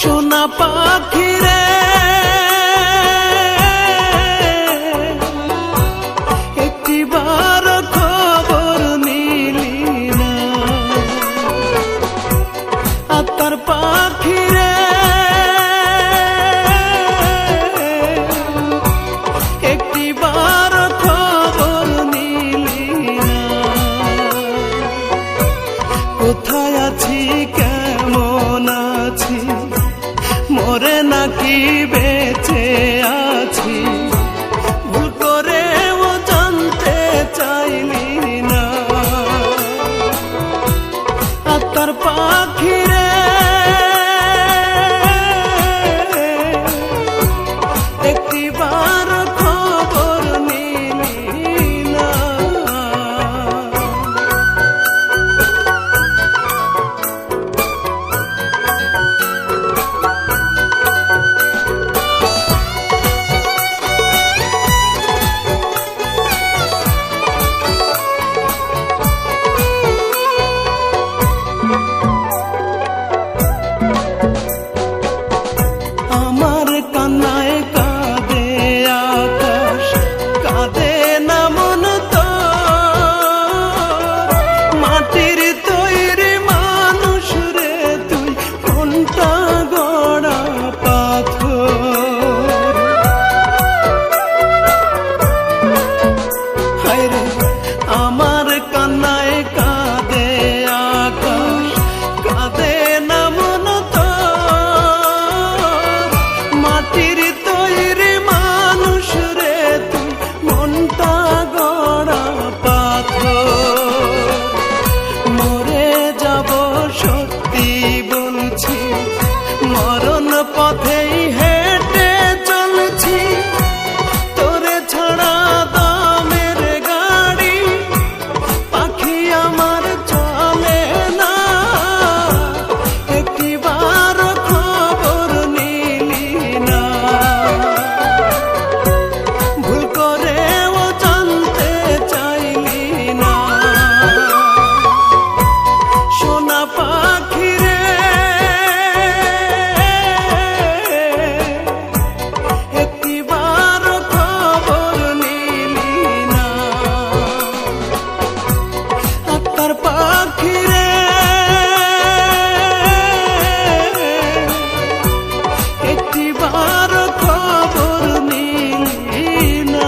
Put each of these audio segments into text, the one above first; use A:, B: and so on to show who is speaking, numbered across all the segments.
A: সোনা পাখি রে একটিবার খবর নিলি না, আত্মার পাখি রে একটিবার খবর নিলি না। কোথায় আছি কেমন আছি, মরে নাকি বেঁচে আছি, ভুল করেও জানতে চাইলি না। আত্মার পাখি রে একটিবার খবর নিলি না। আমার কান্নায় কাঁদে আকাশ, কাঁদে না মন তো, মাটির তৈরি মানুষ রে তুই, কোনটা গড়া পাথর। হায় রে আমার কান্নায় কাঁদে আকাশ, কাঁদে না মন তো, মাটির তৈরি মানুষ রে তুই, মনটা গড়া পাথর। মরে যাব সত্যি বলছি, মরণ পথেই হেঁটে চলছি, তোরে ছাড়া দামের গাড়ি পাখি আমার চলে না। একটিবার খবর নিলি না, ভুল করেও জানতে চাইলি না। সোনা পাখি রে একটিবার খবর নিলি না। আত্মার পাখি রে একটিবার খবর নিলি না।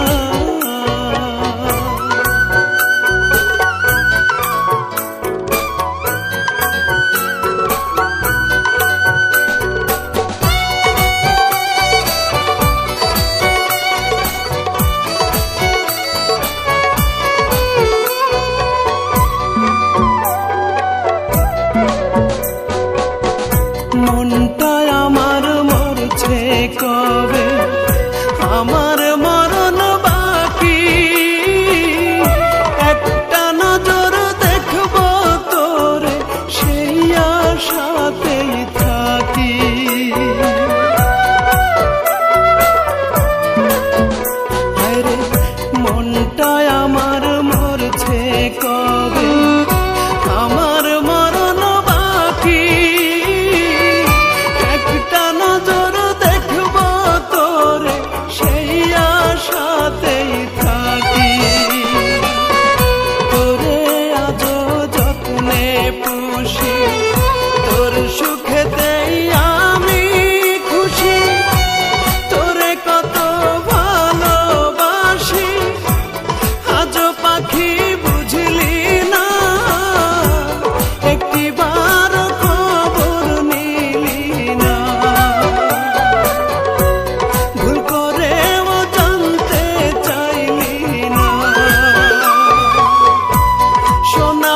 A: মনটা আমার মরছে কবে, আমার মরণ বাকি, একটা নজর দেখব তোরে সেই আশাতেই থাকি। হায় রে মনটা আমার মরছে কবে, আমার মরণ বাকি, একটা নজর দেখব তোরে সেই আশাতেই থাকি। তোরে আজ যত্নে পুষি, তোর সুখেতেই আমি খুশি, তোরে কত ভালোবাসি, আজ পাখি বুঝলি না। একটিবার খবর নিলি না, ভুল করেও জানতে চাইলি না। সোনা